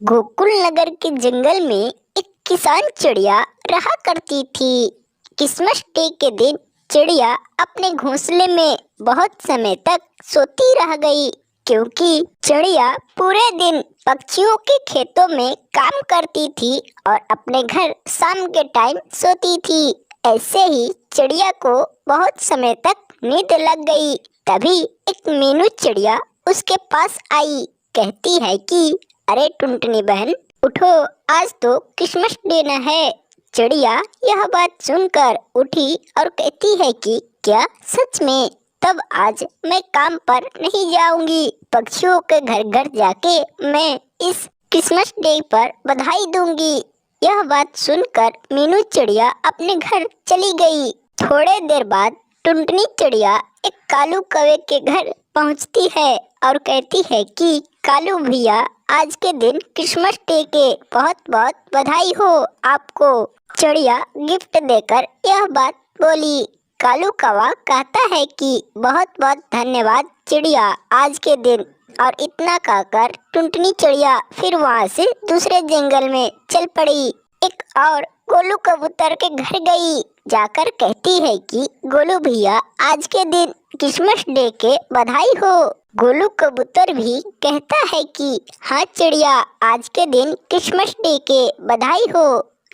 गोकुल नगर के जंगल में एक किसान चिड़िया रहा करती थी। क्रिसमस डे के दिन चिड़िया अपने घोंसले में बहुत समय तक सोती रह गई, क्योंकि चिड़िया पूरे दिन पक्षियों के खेतों में काम करती थी और अपने घर शाम के टाइम सोती थी। ऐसे ही चिड़िया को बहुत समय तक नींद लग गई। तभी एक मीनू चिड़िया उसके पास आई। कहती है कि अरे टुनटुनी बहन, उठो, आज तो क्रिसमस डे न है। चिड़िया यह बात सुनकर उठी और कहती है कि क्या सच में? तब आज मैं काम पर नहीं जाऊंगी। पक्षियों के घर घर जाके मैं इस क्रिसमस डे पर बधाई दूंगी। यह बात सुनकर मीनू चिड़िया अपने घर चली गई। थोड़े देर बाद टुनटुनी चिड़िया एक कालू कौवे के घर पहुंचती है और कहती है कि कालू भैया, आज के दिन क्रिसमस डे के बहुत बहुत बधाई हो आपको। चिड़िया गिफ्ट देकर यह बात बोली। कालू कौवा कहता है कि बहुत बहुत धन्यवाद चिड़िया, आज के दिन। और इतना कहकर टुनटुनी चिड़िया फिर वहाँ से दूसरे जंगल में चल पड़ी। एक और गोलू कबूतर के घर गई। जाकर कहती है कि गोलू भैया, आज के दिन क्रिसमस डे के बधाई हो। गोलू कबूतर भी कहता है कि हाँ चिड़िया, आज के दिन क्रिसमस डे के बधाई हो।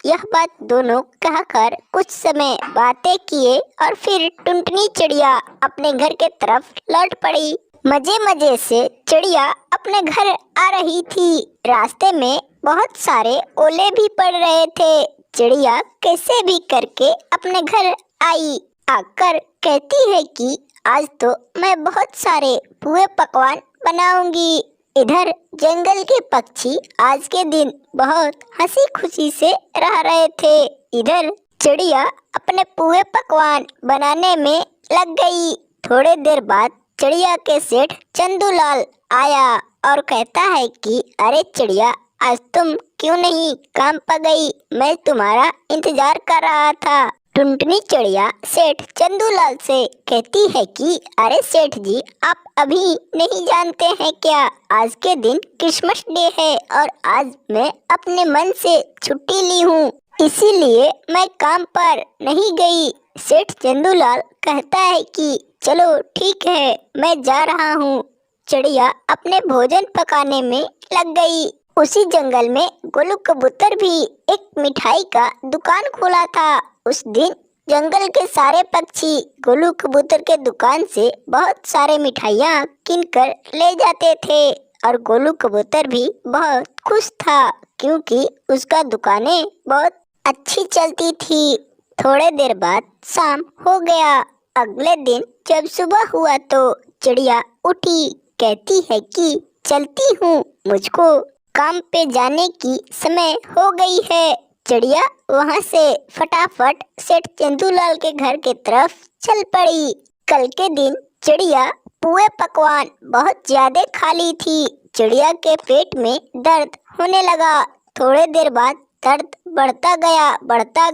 यह बात दोनों कहकर कुछ समय बातें किए और फिर टुनटुनी चिड़िया अपने घर के तरफ लौट पड़ी। मजे मजे से चिड़िया अपने घर आ रही थी। रास्ते में बहुत सारे ओले भी पड़ रहे थे। चिड़िया कैसे भी करके अपने घर आई। आकर कहती है कि आज तो मैं बहुत सारे पुए पकवान बनाऊंगी। इधर जंगल के पक्षी आज के दिन बहुत हंसी खुशी से रह रहे थे। इधर चिड़िया अपने पुए पकवान बनाने में लग गई। थोड़े देर बाद चिड़िया के सेठ चंदूलाल आया और कहता है कि अरे चिड़िया, आज तुम क्यों नहीं काम पर गई? मैं तुम्हारा इंतजार कर रहा था। टुनटुनी चिड़िया सेठ चंदूलाल से कहती है कि अरे सेठ जी, आप अभी नहीं जानते हैं क्या, आज के दिन क्रिसमस डे है और आज मैं अपने मन से छुट्टी ली हूँ, इसीलिए मैं काम पर नहीं गई। सेठ चंदूलाल कहता है कि चलो ठीक है, मैं जा रहा हूँ। चिड़िया अपने भोजन पकाने में लग गई। उसी जंगल में गोलू कबूतर भी एक मिठाई का दुकान खोला था। उस दिन जंगल के सारे पक्षी गोलू कबूतर के दुकान से बहुत सारे मिठाइयाँ किनकर ले जाते थे और गोलू कबूतर भी बहुत खुश था, क्योंकि उसका दुकानें बहुत अच्छी चलती थी। थोड़े देर बाद शाम हो गया। अगले दिन जब सुबह हुआ तो चिड़िया उठी। कहती है कि चलती हूँ, मुझको काम पे जाने की समय हो गई है। चिड़िया वहाँ से फटाफट सेठ चंदूलाल के घर के तरफ चल पड़ी। कल के दिन चिड़िया पुए पकवान बहुत ज्यादा खा ली थी। चिड़िया के पेट में दर्द होने लगा। थोड़े देर बाद दर्द बढ़ता गया।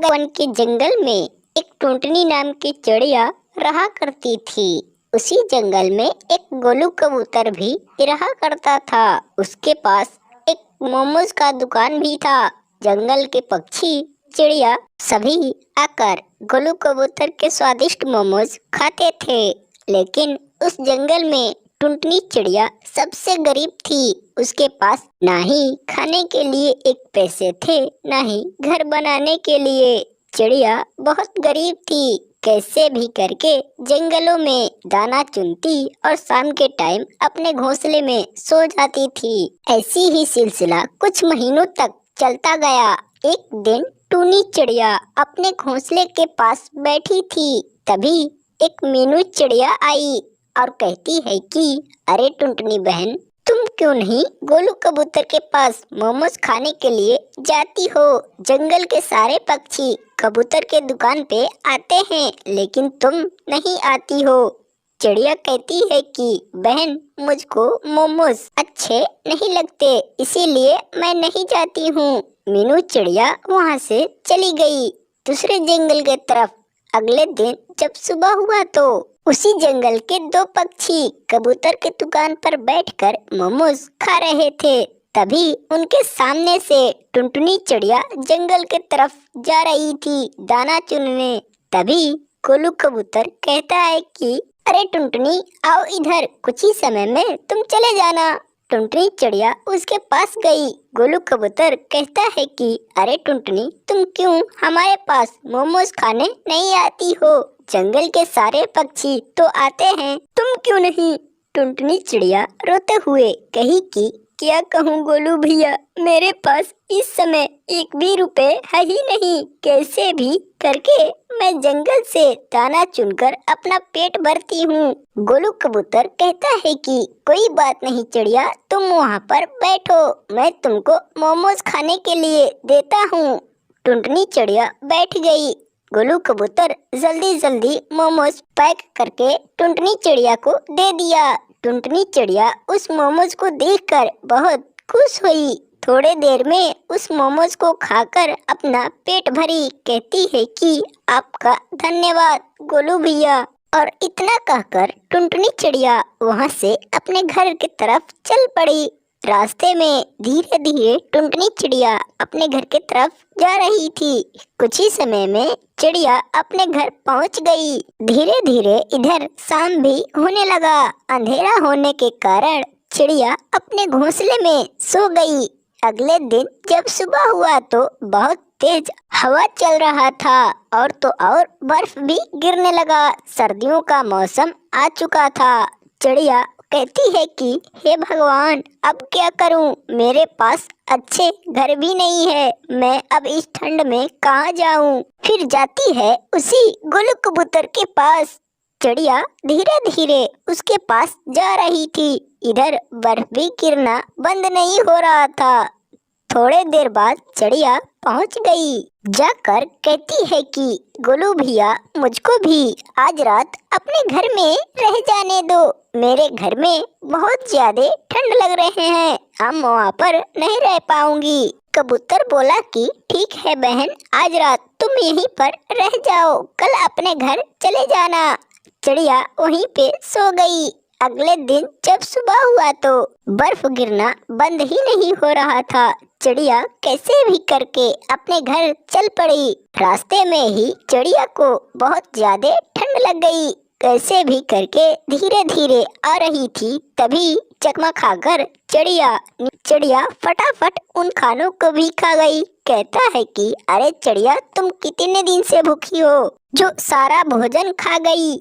वन के जंगल में एक टुनटुनी नाम की चिड़िया रहा करती थी। उसी जंगल में एक गोलू कबूतर भी रहा करता था। उसके पास एक मोमोज का दुकान भी था। जंगल के पक्षी चिड़िया सभी आकर गोलू कबूतर के स्वादिष्ट मोमोज खाते थे। लेकिन उस जंगल में टुनटुनी चिड़िया सबसे गरीब थी। उसके पास ना ही खाने के लिए एक पैसे थे, ना ही घर बनाने के लिए। चिड़िया बहुत गरीब थी। कैसे भी करके जंगलों में दाना चुनती और शाम के टाइम अपने घोंसले में सो जाती थी। ऐसी ही सिलसिला कुछ महीनों तक चलता गया। एक दिन टूनी चिड़िया अपने घोंसले के पास बैठी थी। तभी एक मीनू चिड़िया आई और कहती है कि अरे टुनटुनी बहन, तुम क्यों नहीं गोलू कबूतर के पास मोमोज खाने के लिए जाती हो? जंगल के सारे पक्षी कबूतर के दुकान पे आते हैं, लेकिन तुम नहीं आती हो। चिड़िया कहती है कि बहन, मुझको मोमोज अच्छे नहीं लगते, इसीलिए मैं नहीं जाती हूँ। मीनू चिड़िया वहाँ से चली गई दूसरे जंगल के तरफ। अगले दिन जब सुबह हुआ तो उसी जंगल के दो पक्षी कबूतर के दुकान पर बैठकर मोमोज खा रहे थे। तभी उनके सामने से टुनटुनी चिड़िया जंगल के तरफ जा रही थी दाना चुनने। तभी गोलू कबूतर कहता है कि अरे टुनटुनी आओ इधर, कुछ ही समय में तुम चले जाना। टुनटुनी चिड़िया उसके पास गई। गोलू कबूतर कहता है कि अरे टुनटुनी तुम क्यों हमारे पास मोमोज खाने नहीं आती हो? जंगल के सारे पक्षी तो आते हैं, तुम क्यों नहीं? टुनटुनी चिड़िया रोते हुए कही कि क्या कहूँ गोलू भैया, मेरे पास इस समय एक भी रुपए है ही नहीं। कैसे भी करके मैं जंगल से दाना चुनकर अपना पेट भरती हूँ। गोलू कबूतर कहता है कि कोई बात नहीं चिड़िया, तुम वहाँ पर बैठो, मैं तुमको मोमोज खाने के लिए देता हूँ। टुनटुनी चिड़िया बैठ गई। गोलू कबूतर जल्दी जल्दी मोमोज पैक करके टुनटुनी चिड़िया को दे दिया। टुनटुनी चिड़िया उस मोमोज को देखकर बहुत खुश हुई। थोड़े देर में उस मोमोज को खाकर अपना पेट भरी। कहती है कि आपका धन्यवाद गोलू भैया। और इतना कहकर टुनटुनी चिड़िया वहाँ से अपने घर की तरफ चल पड़ी। रास्ते में धीरे धीरे टुनटुनी चिड़िया अपने घर की तरफ जा रही थी। कुछ ही समय में चिड़िया अपने घर पहुंच गई। धीरे धीरे इधर शाम भी होने लगा। अंधेरा होने के कारण चिड़िया अपने घोंसले में सो गई। अगले दिन जब सुबह हुआ तो बहुत तेज हवा चल रहा था और तो और बर्फ भी गिरने लगा। सर्दियों का मौसम आ चुका था। चिड़िया कहती है कि हे भगवान, अब क्या करूं? मेरे पास अच्छे घर भी नहीं है, मैं अब इस ठंड में कहाँ जाऊं? फिर जाती है उसी गोलू कबूतर के पास। चिड़िया धीरे धीरे उसके पास जा रही थी। इधर बर्फ भी गिरना बंद नहीं हो रहा था। थोड़े देर बाद चिड़िया पहुंच गई। जाकर कहती है कि गोलू भैया, मुझको भी आज रात अपने घर में रह जाने दो। मेरे घर में बहुत ज्यादा ठंड लग रहे हैं, हम वहाँ पर नहीं रह पाऊंगी। कबूतर बोला कि ठीक है बहन, आज रात तुम यहीं पर रह जाओ, कल अपने घर चले जाना। चिड़िया वहीं पे सो गई। अगले दिन जब सुबह हुआ तो बर्फ गिरना बंद ही नहीं हो रहा था। चिड़िया कैसे भी करके अपने घर चल पड़ी। रास्ते में ही चिड़िया को बहुत ज्यादा ठंड लग गई। कैसे भी करके धीरे धीरे आ रही थी, तभी चकमा खाकर चिड़िया फटाफट उन खानों को भी खा गई। कहता है कि अरे चिड़िया, तुम कितने दिन से भूखी हो जो सारा भोजन खा गई?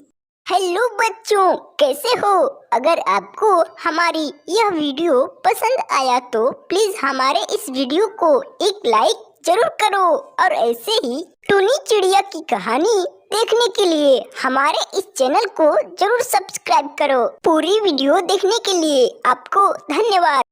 हेलो बच्चों, कैसे हो? अगर आपको हमारी यह वीडियो पसंद आया तो प्लीज हमारे इस वीडियो को एक लाइक जरूर करो और ऐसे ही टुनी चिड़िया की कहानी देखने के लिए हमारे इस चैनल को जरूर सब्सक्राइब करो। पूरी वीडियो देखने के लिए आपको धन्यवाद।